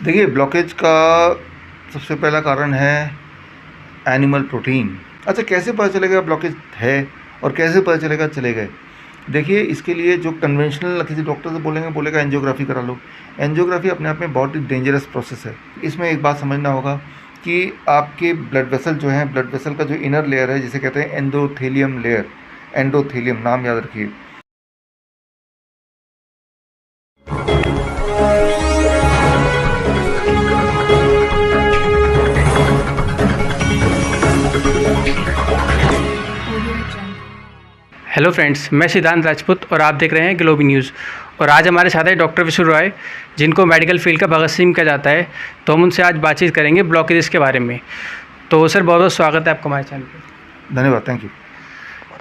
देखिए, ब्लॉकेज का सबसे पहला कारण है एनिमल प्रोटीन। अच्छा, कैसे पता चलेगा ब्लॉकेज है और कैसे पता चलेगा चले गए? देखिए, इसके लिए जो कन्वेंशनल किसी डॉक्टर से बोलेगा एंजियोग्राफी करा लो। एंजियोग्राफी अपने आप में बहुत ही डेंजरस प्रोसेस है। इसमें एक बात समझना होगा कि आपके ब्लड वेसल जो हैं, ब्लड वेसल का जो इनर लेयर है जिसे कहते हैं एंडोथेलियम लेयर, एंडोथेलियम नाम याद रखिए। हेलो फ्रेंड्स, मैं सिद्धांत राजपूत और आप देख रहे हैं ग्लोबी न्यूज़। और आज हमारे साथ है डॉक्टर विशु रॉय, जिनको मेडिकल फील्ड का भगत सिंह कहा जाता है। तो हम उनसे आज बातचीत करेंगे ब्लॉकेजेस के बारे में। तो सर, बहुत बहुत स्वागत है आपका हमारे चैनल पर। धन्यवाद, थैंक यू।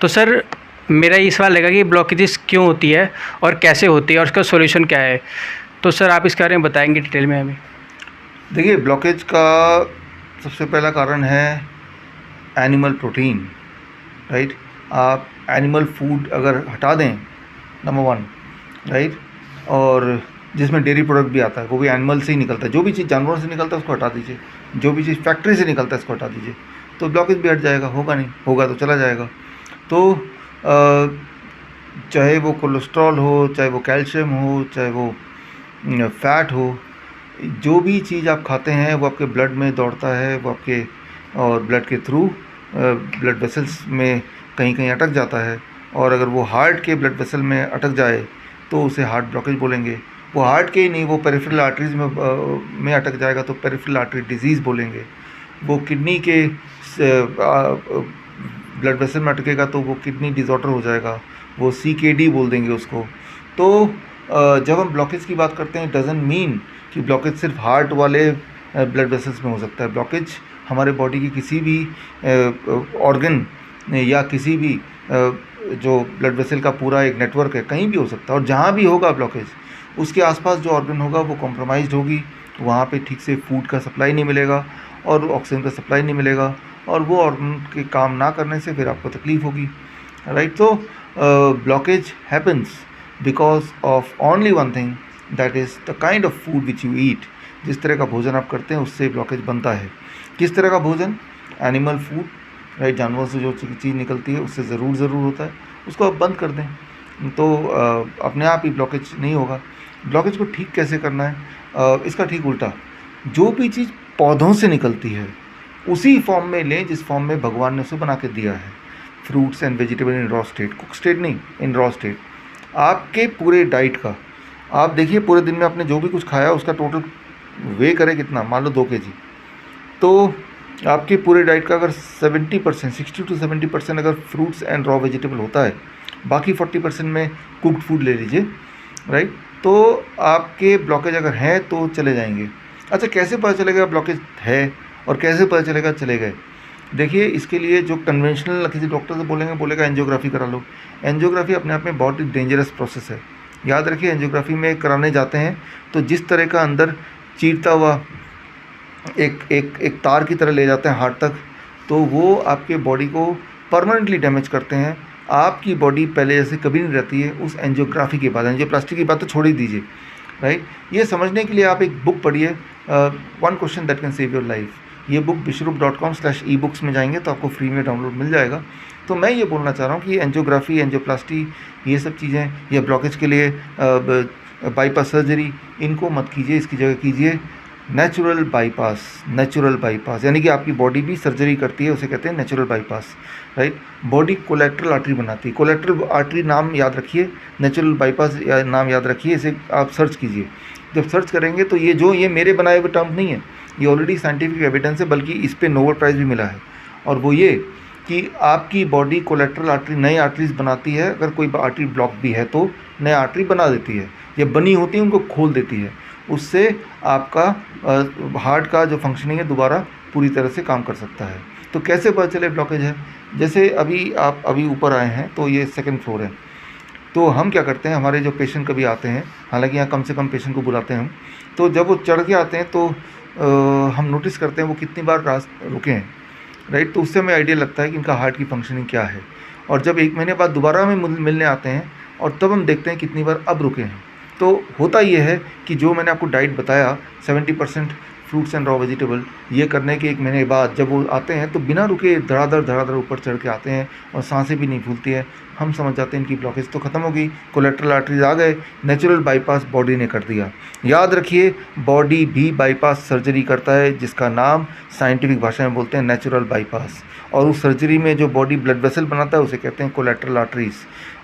तो सर, मेरा ये सवाल रहेगा कि ब्लॉकेजेस क्यों होती है और कैसे होती है और उसका सोल्यूशन क्या है। तो सर, आप इसके बारे में बताएंगे डिटेल में हमें। देखिए, ब्लॉकेज का सबसे पहला कारण है एनिमल प्रोटीन, राइट। आप एनिमल फूड अगर हटा दें, नंबर वन, राइट, और जिसमें डेयरी प्रोडक्ट भी आता है वो भी एनिमल से ही निकलता है। जो भी चीज़ जानवरों से निकलता है उसको हटा दीजिए, जो भी चीज़ फैक्ट्री से निकलता है उसको हटा दीजिए, तो ब्लॉकेज भी हट जाएगा। होगा नहीं, होगा तो चला जाएगा। तो चाहे वो कोलेस्ट्रॉल हो, चाहे वो कैल्शियम हो, चाहे वो फैट हो, जो भी चीज़ आप खाते हैं वो आपके ब्लड में दौड़ता है, वो आपके और ब्लड के थ्रू ब्लड वेसल्स में कहीं कहीं अटक जाता है। और अगर वो हार्ट के ब्लड वेसल में अटक जाए तो उसे हार्ट ब्लॉकेज बोलेंगे। वो हार्ट के ही नहीं, वो पेरिफेरल आर्टरीज में अटक जाएगा तो पेरिफेरल आर्टरी डिजीज़ बोलेंगे। वो किडनी के ब्लड वेसल में अटकेगा तो वो किडनी डिसऑर्डर हो जाएगा, वो CKD बोल देंगे उसको। तो जब हम ब्लॉकेज की बात करते हैं, डजंट मीन कि ब्लॉकेज सिर्फ हार्ट वाले ब्लड वेसल्स में हो सकता है। ब्लॉकेज हमारे बॉडी की किसी भी ऑर्गन या किसी भी जो ब्लड वेसल का पूरा एक नेटवर्क है, कहीं भी हो सकता है। और जहाँ भी होगा ब्लॉकेज, उसके आसपास जो ऑर्गन होगा वो कॉम्प्रोमाइज़्ड होगी, वहाँ पे ठीक से फूड का सप्लाई नहीं मिलेगा और ऑक्सीजन का सप्लाई नहीं मिलेगा, और वो ऑर्गन के काम ना करने से फिर आपको तकलीफ़ होगी, राइट। तो blockage happens because of only one thing, that is the kind of food which you eat. जिस तरह का भोजन आप करते हैं उससे ब्लॉकेज बनता है। किस तरह का भोजन? Animal food, right. जानवरों से जो चीज़ निकलती है उससे ज़रूर होता है, उसको आप बंद कर दें तो अपने आप ही ब्लॉकेज नहीं होगा। ब्लॉकेज को ठीक कैसे करना है? इसका ठीक उल्टा, जो भी चीज़ पौधों से निकलती है उसी फॉर्म में लें जिस फॉर्म में भगवान ने उसे बना के दिया है। Fruits and vegetable in raw state, cook state नहीं, इन रॉ स्टेट। आपके पूरे डाइट का आप देखिए, पूरे दिन में आपने जो भी कुछ खाया उसका टोटल वे करें कितना, मान लो 2 kg, तो आपके पूरे डाइट का अगर 70%, 60 to 70% अगर फ्रूट्स एंड रॉ वेजिटेबल होता है, बाकी 40% में कुक्ड फूड ले लीजिए, राइट। तो आपके ब्लॉकेज अगर हैं तो चले जाएंगे। अच्छा, कैसे पता चलेगा ब्लॉकेज है और कैसे पता चलेगा चले गए? देखिए, इसके लिए जो कन्वेंशनल किसी डॉक्टर से बोलेगा एंजियोग्राफी करा लो। एंजियोग्राफी अपने आप में बहुत ही डेंजरस प्रोसेस है। याद रखिए, एंजियोग्राफी में कराने जाते हैं तो जिस तरह का अंदर चीरता हुआ एक तार की तरह ले जाते हैं हार्ट तक, तो वो आपके बॉडी को परमानेंटली डैमेज करते हैं। आपकी बॉडी पहले जैसे कभी नहीं रहती है उस एंजियोग्राफी के बाद। एंजियोप्लास्टी की बात तो छोड़ ही दीजिए, राइट। ये समझने के लिए आप एक बुक पढ़िए, one question that can save your life. ये बुक bishrup.com/ebooks में जाएंगे तो आपको फ्री में डाउनलोड मिल जाएगा। तो मैं ये बोलना चाह रहा हूँ कि एंजियोग्राफी, एंजियोप्लास्टी, ये सब चीज़ें, या ब्लॉकेज के लिए बाईपास सर्जरी, इनको मत कीजिए। इसकी जगह कीजिए नेचुरल बाईपास। नेचुरल बाईपास यानी कि आपकी बॉडी भी सर्जरी करती है, उसे कहते हैं natural bypass, right. Body collateral artery बनाती है। कोलेट्रल आर्टरी नाम याद रखिए, नेचुरल बाईपास नाम याद रखिए, इसे आप सर्च कीजिए। जब सर्च करेंगे तो ये मेरे बनाए हुए टर्म नहीं है, ये ऑलरेडी साइंटिफिक एविडेंस है, बल्कि इस पर नोबेल प्राइज़ भी मिला है। और वो ये कि आपकी बॉडी कोलेट्रल आर्टरी, नई आर्टरीज बनाती है। अगर कोई आर्टरी ब्लॉक भी है तो नई आर्टरी बना देती है, या बनी होती है उनको खोल देती है। उससे आपका हार्ट का जो फंक्शनिंग है दोबारा पूरी तरह से काम कर सकता है। तो कैसे पता चले ब्लॉकेज है? जैसे आप अभी ऊपर आए हैं तो ये 2nd फ्लोर है, तो हम क्या करते हैं, हमारे जो पेशेंट कभी आते हैं, हालांकि यहाँ कम से कम पेशेंट को बुलाते हैं हम, तो जब वो चढ़ के आते हैं तो हम नोटिस करते हैं वो कितनी बार रुके हैं, राइट। तो उससे हमें आइडिया लगता है कि इनका हार्ट की फंक्शनिंग क्या है। और जब 1 महीने बाद दोबारा हमें मिलने आते हैं और तब हम देखते हैं कितनी बार अब रुके हैं। तो होता ये है कि जो मैंने आपको डाइट बताया 70% फ्रूट्स एंड रॉ वेजिटेबल, ये करने के 1 महीने बाद जब वो आते हैं तो बिना रुके धड़ाधड़ ऊपर चढ़ के आते हैं और सांसें भी नहीं फूलती है, हम समझ जाते हैं इनकी ब्लॉकेज तो ख़त्म हो गई, कोलेट्रल आर्टरीज आ गए, नेचुरल बाईपास बॉडी ने कर दिया। याद रखिए, बॉडी भी बाईपास सर्जरी करता है जिसका नाम साइंटिफिक भाषा में बोलते हैं नेचुरल बाईपास, और उस सर्जरी में जो बॉडी ब्लड वेसल बनाता है उसे कहते हैं कोलेट्रल आर्टरीज।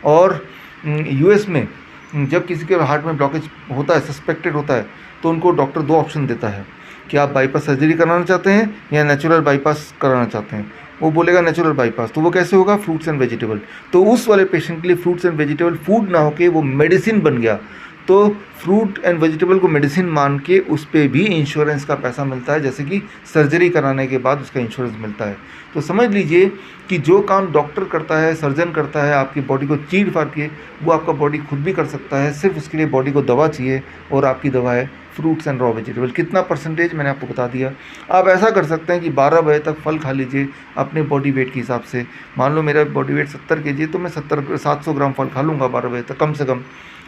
और यूएस में जब किसी के हार्ट में ब्लॉकेज होता है, सस्पेक्टेड होता है, तो उनको डॉक्टर 2 ऑप्शन देता है कि आप बाईपास सर्जरी कराना चाहते हैं या नेचुरल बाईपास कराना चाहते हैं। वो बोलेगा नेचुरल बाईपास, तो वो कैसे होगा? Fruits and vegetable. तो उस वाले पेशेंट के लिए फ्रूट्स एंड वेजिटेबल फूड ना होके वो मेडिसिन बन गया, तो फ्रूट एंड वेजिटेबल को मेडिसिन मान के उस पर भी इंश्योरेंस का पैसा मिलता है, जैसे कि सर्जरी कराने के बाद उसका इंश्योरेंस मिलता है। तो समझ लीजिए कि जो काम डॉक्टर करता है, सर्जन करता है आपकी बॉडी को चीर फाड़ के, वो आपका बॉडी खुद भी कर सकता है। सिर्फ उसके लिए बॉडी को दवा चाहिए, और आपकी दवा है फ्रूट्स एंड रॉ वेजिटेबल। कितना परसेंटेज मैंने आपको बता दिया। आप ऐसा कर सकते हैं कि 12 बजे तक फल खा लीजिए अपने बॉडी वेट के हिसाब से। मान लो मेरा बॉडी वेट 70 kg, तो मैं 700 ग्राम फल खा लूँगा 12 बजे तक कम से कम,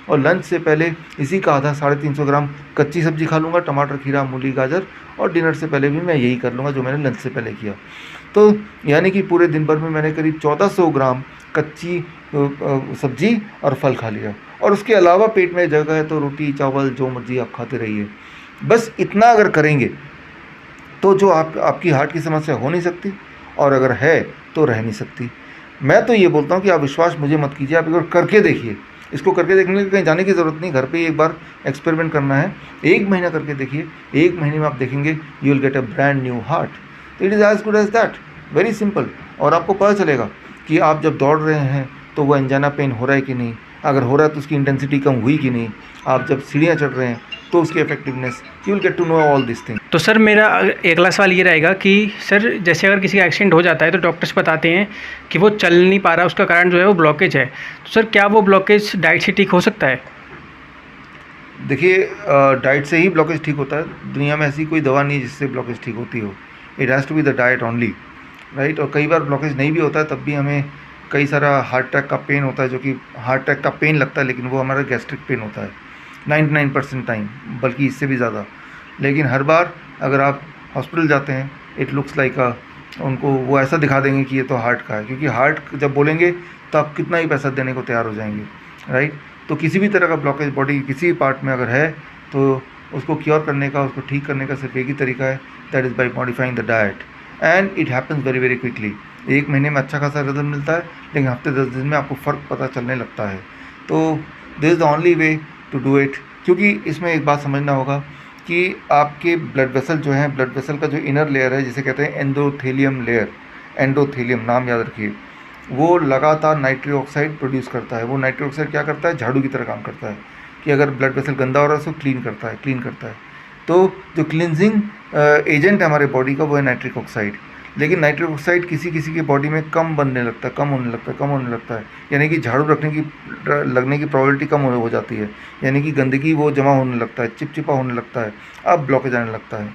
और लंच से पहले इसी का आधा 350 ग्राम कच्ची सब्जी खा लूँगा, टमाटर, खीरा, मूली, गाजर, और डिनर से पहले भी मैं यही कर लूँगा जो मैंने लंच से पहले किया। तो यानी कि पूरे दिन भर में मैंने करीब 1400 ग्राम कच्ची सब्जी और फल खा लिया, और उसके अलावा पेट में जगह है तो रोटी, चावल, जो मर्जी आप खाते रहिए। बस इतना अगर करेंगे तो जो आपकी हार्ट की समस्या हो नहीं सकती, और अगर है तो रह नहीं सकती। मैं तो ये बोलता हूँ कि आप विश्वास मुझे मत कीजिए, आप एक बार करके देखिए। इसको करके देखने के लिए कहीं जाने की ज़रूरत नहीं, घर पे एक बार एक्सपेरिमेंट करना है। 1 महीना करके देखिए, 1 महीने में आप देखेंगे you will get a brand new heart. It is as good as that, very simple. और आपको पता चलेगा कि आप जब दौड़ रहे हैं तो वो एंजाना पेन हो रहा है कि नहीं, अगर हो रहा है तो उसकी इंटेंसिटी कम हुई कि नहीं, आप जब सीढ़ियाँ चढ़ रहे हैं तो उसकी effectiveness, you will get to know all this thing. तो सर मेरा अगला सवाल ये रहेगा कि सर जैसे अगर किसी का एक्सीडेंट हो जाता है तो डॉक्टर्स बताते हैं कि वो चल नहीं पा रहा, उसका कारण जो है वो ब्लॉकेज है, तो सर क्या वो ब्लॉकेज डाइट से ठीक हो सकता है? देखिए, डाइट से ही ब्लॉकेज ठीक होता है। दुनिया में ऐसी कोई दवा नहीं जिससे ब्लॉकेज ठीक होती हो। It has to be the diet only, right. और कई बार ब्लॉकेज नहीं भी होता है तब भी हमें कई सारा हार्ट अटैक का पेन होता है, जो कि हार्ट अटैक का पेन लगता है लेकिन वो हमारा गैस्ट्रिक पेन होता है 99% टाइम, बल्कि इससे भी ज़्यादा। लेकिन हर बार अगर आप हॉस्पिटल जाते हैं, इट लुक्स लाइक उनको वो ऐसा दिखा देंगे कि ये तो हार्ट का है, क्योंकि हार्ट जब बोलेंगे तो आप कितना ही पैसा देने को तैयार हो जाएंगे, राइट। तो किसी भी तरह का ब्लॉकेज बॉडी किसी पार्ट में अगर है तो उसको क्योर करने का, उसको ठीक करने का सिर्फ एक ही तरीका है, that is by modifying the diet, and it happens very very quickly. 1 महीने में अच्छा खासा रिजल्ट मिलता है, लेकिन हफ्ते 10 दिन में आपको फ़र्क पता चलने लगता है। तो this is the only way to do it. क्योंकि इसमें एक बात समझना होगा कि आपके ब्लड वेसल जो हैं, ब्लड वेसल का जो इनर लेयर है जिसे कहते हैं एंडोथेलियम लेयर, एंडोथेलियम नाम याद रखिए, वो लगातार नाइट्रिक ऑक्साइड प्रोड्यूस करता है। वो नाइट्रिक ऑक्साइड क्या करता है? झाड़ू की तरह काम करता है कि अगर ब्लड वेसल गंदा हो रहा है उसको क्लीन करता है। तो जो क्लिनजिंग एजेंट है हमारे बॉडी का वो है नाइट्रिक ऑक्साइड। लेकिन नाइट्रिक ऑक्साइड किसी किसी की बॉडी में कम होने लगता है, यानी कि झाड़ू लगने की प्रोबेबिलिटी कम हो जाती है, यानी कि गंदगी वो जमा होने लगता है, चिपचिपा होने लगता है, अब ब्लॉकेज आने लगता है।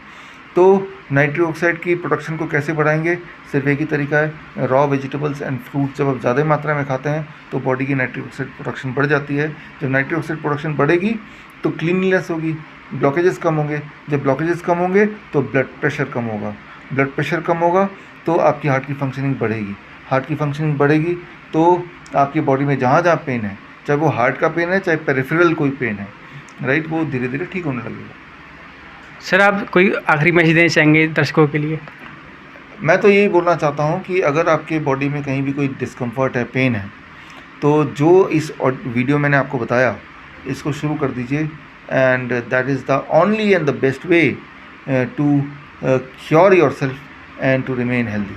तो नाइट्रिक ऑक्साइड की प्रोडक्शन को कैसे बढ़ाएंगे? सिर्फ एक ही तरीका है, रॉ वेजिटेबल्स एंड फ्रूट्स जब आप ज़्यादा मात्रा में खाते हैं तो बॉडी की नाइट्रिक ऑक्साइड प्रोडक्शन बढ़ जाती है। जब नाइट्रिक ऑक्साइड प्रोडक्शन बढ़ेगी तो क्लीनलीनेस होगी, ब्लॉकेजेस कम होंगे। जब ब्लॉकेजेस कम होंगे तो ब्लड प्रेशर कम होगा, ब्लड प्रेशर कम होगा तो आपकी हार्ट की फंक्शनिंग बढ़ेगी, हार्ट की फंक्शनिंग बढ़ेगी तो आपकी बॉडी में जहाँ जहाँ पेन है, चाहे वो हार्ट का पेन है चाहे पेरिफेरल कोई पेन है, राइट, वो धीरे धीरे ठीक होने लगेगा। सर आप कोई आखिरी मैसेज देना चाहेंगे दर्शकों के लिए? मैं तो यही बोलना चाहता हूँ कि अगर आपके बॉडी में कहीं भी कोई डिस्कम्फर्ट है, पेन है, तो जो इस वीडियो मैंने आपको बताया इसको शुरू कर दीजिए, and that is the only and the best way to cure yourself and to remain healthy.